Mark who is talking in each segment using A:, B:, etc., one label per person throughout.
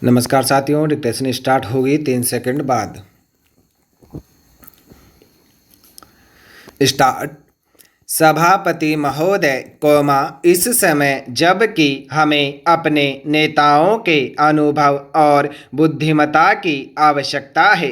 A: नमस्कार साथियों, dictation start होगी 3 सेकंड बाद। स्टार्ट। सभापति महोदय, इस समय जबकि हमें अपने नेताओं के अनुभव और बुद्धिमत्ता की आवश्यकता है,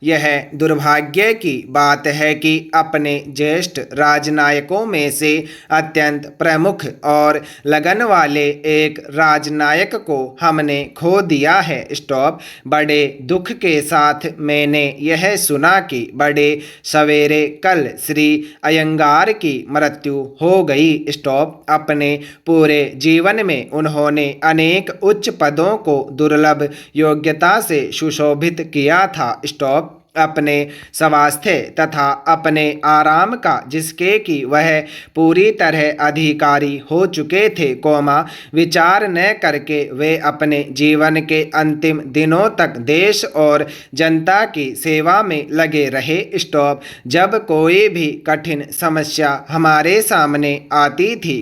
A: यह दुर्भाग्य की बात है कि अपने ज्येष्ठ राजनायकों में से अत्यंत प्रमुख और लगन वाले एक राजनायक को हमने खो दिया है। स्टॉप। बड़े दुख के साथ मैंने यह सुना कि बड़े सवेरे कल श्री अयंगार की मृत्यु हो गई। स्टॉप। अपने पूरे जीवन में उन्होंने अनेक उच्च पदों को दुर्लभ योग्यता से सुशोभित किया था। स्टॉप। अपने स्वास्थ्य तथा अपने आराम का जिसके कि वह पूरी तरह अधिकारी हो चुके थे, विचार न करके वे अपने जीवन के अंतिम दिनों तक देश और जनता की सेवा में लगे रहे। स्टॉप। जब कोई भी कठिन समस्या हमारे सामने आती थी,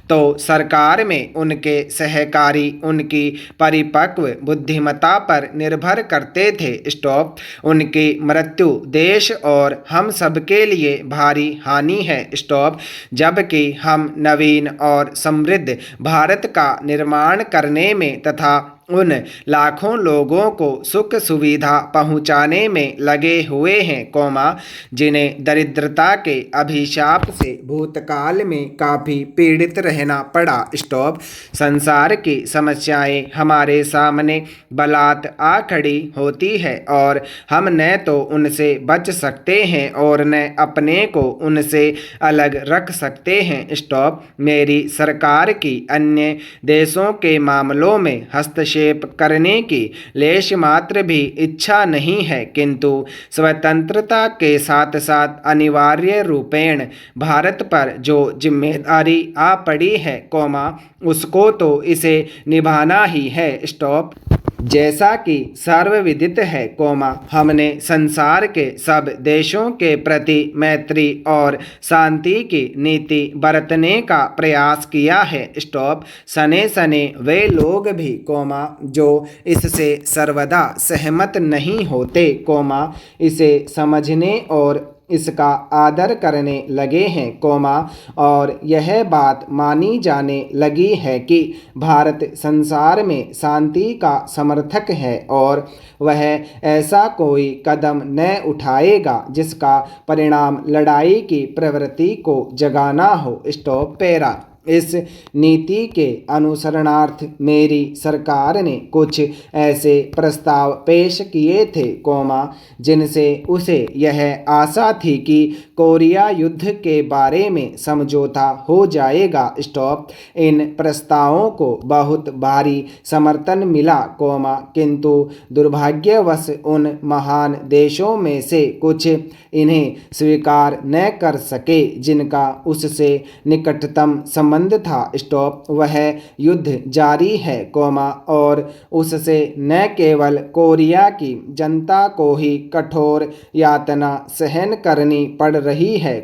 A: तो सरकार में उनके सहकारी उनकी परिपक्व बुद्धिमत्ता पर निर्भर करते थे। स्टॉप। उनकी मृत्यु देश और हम सबके लिए भारी हानि है। स्टॉप। जबकि हम नवीन और समृद्ध भारत का निर्माण करने में तथा उन लाखों लोगों को सुख सुविधा पहुंचाने में लगे हुए हैं, जिन्हें दरिद्रता के अभिशाप से भूतकाल में काफ़ी पीड़ित रहना पड़ा। स्टॉप। संसार की समस्याएं हमारे सामने बलात् आ खड़ी होती है और हम न तो उनसे बच सकते हैं और न अपने को उनसे अलग रख सकते हैं। स्टॉप। मेरी सरकार की अन्य देशों के मामलों में हस्तक्षेप करने की लेश मात्र भी इच्छा नहीं है, किंतु स्वतंत्रता के साथ साथ अनिवार्य रूपेण भारत पर जो जिम्मेदारी आ पड़ी है, उसको तो इसे निभाना ही है। स्टॉप। जैसा कि सर्वविदित है, हमने संसार के सब देशों के प्रति मैत्री और शांति की नीति बरतने का प्रयास किया है। स्टॉप। सने सने वे लोग भी, जो इससे सर्वदा सहमत नहीं होते, इसे समझने और इसका आदर करने लगे हैं, और यह बात मानी जाने लगी है कि भारत संसार में शांति का समर्थक है और वह ऐसा कोई कदम न उठाएगा जिसका परिणाम लड़ाई की प्रवृत्ति को जगाना हो। स्टॉप। पैरा। इस नीति के अनुसरणार्थ मेरी सरकार ने कुछ ऐसे प्रस्ताव पेश किए थे, जिनसे उसे यह आशा थी कि कोरिया युद्ध के बारे में समझौता हो जाएगा। स्टॉप। इन प्रस्तावों को बहुत भारी समर्थन मिला, किंतु दुर्भाग्यवश उन महान देशों में से कुछ इन्हें स्वीकार न कर सके जिनका उससे निकटतम संबंध था। स्टॉप। वह युद्ध जारी है, और उससे न केवल कोरिया की जनता को ही कठोर यातना सहन करनी पड़ रही है,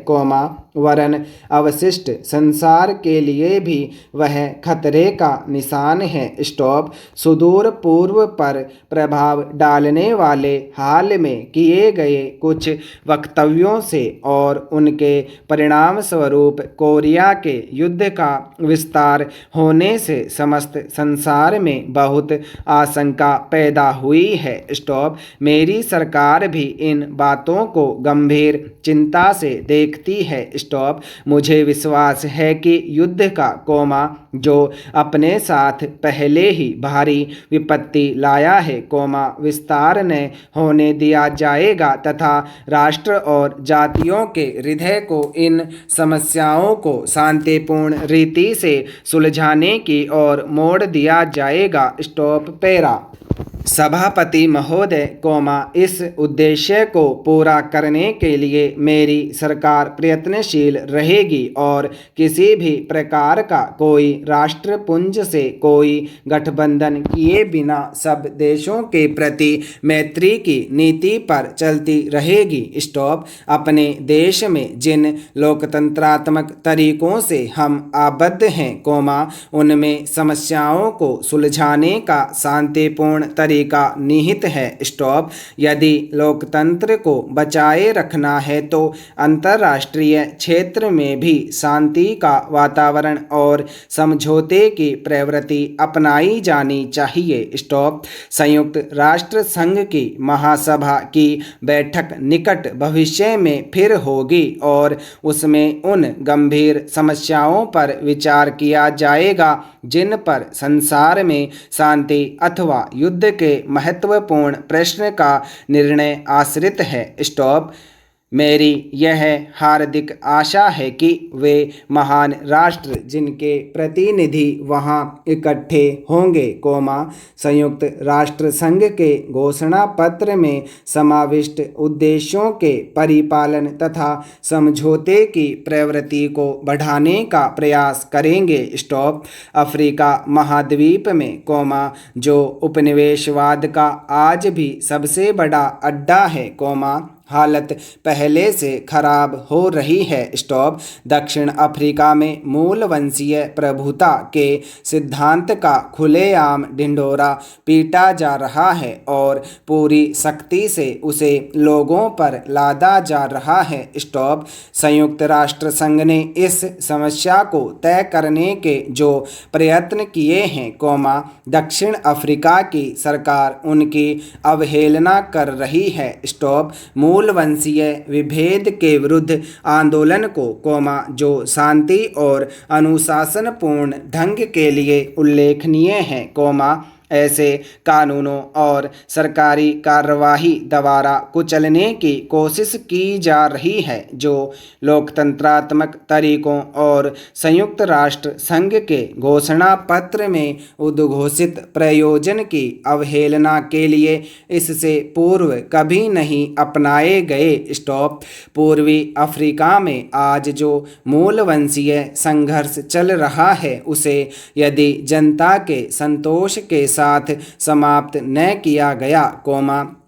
A: वरन अवशिष्ट संसार के लिए भी वह खतरे का निशान है। स्टॉप। सुदूर पूर्व पर प्रभाव डालने वाले हाल में किए गए कुछ वक्तव्यों से और उनके परिणाम स्वरूप कोरिया के युद्ध का विस्तार होने से समस्त संसार में बहुत आशंका पैदा हुई है। स्टॉप। मेरी सरकार भी इन बातों को गंभीर चिंता से देखती है। स्टॉप। मुझे विश्वास है कि युद्ध का, जो अपने साथ पहले ही भारी विपत्ति लाया है, विस्तार न होने दिया जाएगा तथा राष्ट्र और जातियों के हृदय को इन समस्याओं को शांतिपूर्ण रीति से सुलझाने की ओर मोड़ दिया जाएगा। स्टॉप। पैरा। सभापति महोदय, इस उद्देश्य को पूरा करने के लिए मेरी सरकार प्रयत्नशील रहेगी और किसी भी प्रकार का कोई राष्ट्रपुंज से कोई गठबंधन किए बिना सब देशों के प्रति मैत्री की नीति पर चलती रहेगी। स्टॉप। अपने देश में जिन लोकतंत्रात्मक तरीकों से हम आबद्ध हैं, उनमें समस्याओं को सुलझाने का शांतिपूर्ण तरीका निहित है। स्टॉप। यदि लोकतंत्र को बचाए रखना है तो अंतर्राष्ट्रीय क्षेत्र में भी शांति का वातावरण और समझौते की प्रवृत्ति अपनाई जानी चाहिए। स्टॉप। संयुक्त राष्ट्र संघ की महासभा की बैठक निकट भविष्य में फिर होगी और उसमें उन गंभीर समस्याओं पर विचार किया जाएगा जिन पर संसार में शांति अथवा युद्ध के महत्वपूर्ण प्रश्न का निर्णय आश्रित है। स्टॉप। मेरी यह हार्दिक आशा है कि वे महान राष्ट्र जिनके प्रतिनिधि वहां इकट्ठे होंगे, संयुक्त राष्ट्र संघ के घोषणा पत्र में समाविष्ट उद्देश्यों के परिपालन तथा समझौते की प्रवृत्ति को बढ़ाने का प्रयास करेंगे। स्टॉप। अफ्रीका महाद्वीप में, जो उपनिवेशवाद का आज भी सबसे बड़ा अड्डा है, हालत पहले से खराब हो रही है। स्टॉप। दक्षिण अफ्रीका में मूल वंशीय प्रभुता के सिद्धांत का खुलेआम ढिंढोरा पीटा जा रहा है और पूरी सख्ती से उसे लोगों पर लादा जा रहा है। स्टॉप। संयुक्त राष्ट्र संघ ने इस समस्या को तय करने के जो प्रयत्न किए हैं, दक्षिण अफ्रीका की सरकार उनकी अवहेलना कर रही है। स्टॉप। मूल वंशीय विभेद के विरुद्ध आंदोलन को, जो शांति और अनुशासनपूर्ण ढंग के लिए उल्लेखनीय है, ऐसे कानूनों और सरकारी कार्यवाही द्वारा कुचलने की कोशिश की जा रही है जो लोकतंत्रात्मक तरीकों और संयुक्त राष्ट्र संघ के घोषणा पत्र में उद्घोषित प्रयोजन की अवहेलना के लिए इससे पूर्व कभी नहीं अपनाए गए। स्टॉप। पूर्वी अफ्रीका में आज जो मूल वंशीय संघर्ष चल रहा है, उसे यदि जनता के संतोष के साथ समाप्त न किया गया,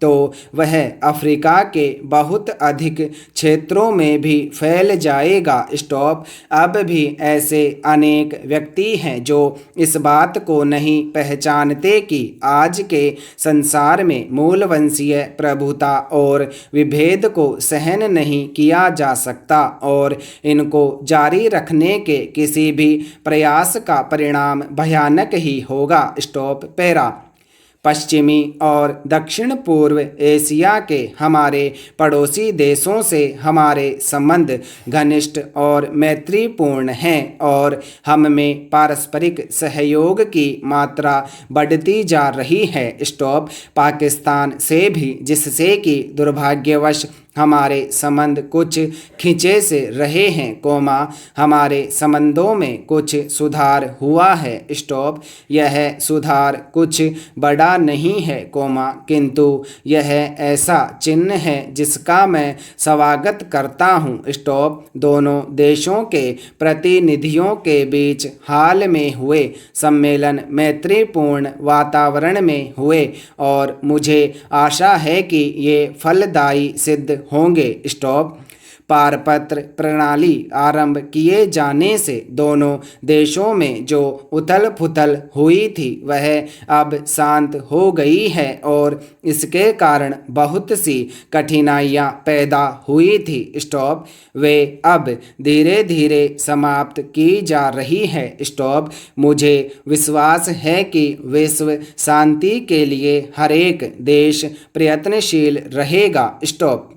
A: तो वह अफ्रीका के बहुत अधिक क्षेत्रों में भी फैल जाएगा। स्टॉप। अब भी ऐसे अनेक व्यक्ति हैं जो इस बात को नहीं पहचानते कि आज के संसार में मूल वंशीय प्रभुता और विभेद को सहन नहीं किया जा सकता और इनको जारी रखने के किसी भी प्रयास का परिणाम भयानक ही होगा। स्टॉप। पैरा। पश्चिमी और दक्षिण पूर्व एशिया के हमारे पड़ोसी देशों से हमारे संबंध घनिष्ठ और मैत्रीपूर्ण हैं और हम में पारस्परिक सहयोग की मात्रा बढ़ती जा रही है। स्टॉप। पाकिस्तान से भी, जिससे कि दुर्भाग्यवश हमारे संबंध कुछ खिंचे से रहे हैं, हमारे संबंधों में कुछ सुधार हुआ है। स्टॉप। यह सुधार कुछ बड़ा नहीं है, किंतु यह ऐसा चिन्ह है जिसका मैं स्वागत करता हूँ। स्टॉप। दोनों देशों के प्रतिनिधियों के बीच हाल में हुए सम्मेलन मैत्रीपूर्ण वातावरण में हुए और मुझे आशा है कि ये फलदायी सिद्ध होंगे। स्टॉप। पारपत्र प्रणाली आरंभ किए जाने से दोनों देशों में जो उथल पुथल हुई थी वह अब शांत हो गई है और इसके कारण बहुत सी कठिनाइयां पैदा हुई थी। स्टॉप। वे अब धीरे धीरे समाप्त की जा रही है। स्टॉप। मुझे विश्वास है कि विश्व शांति के लिए हर एक देश प्रयत्नशील रहेगा। स्टॉप।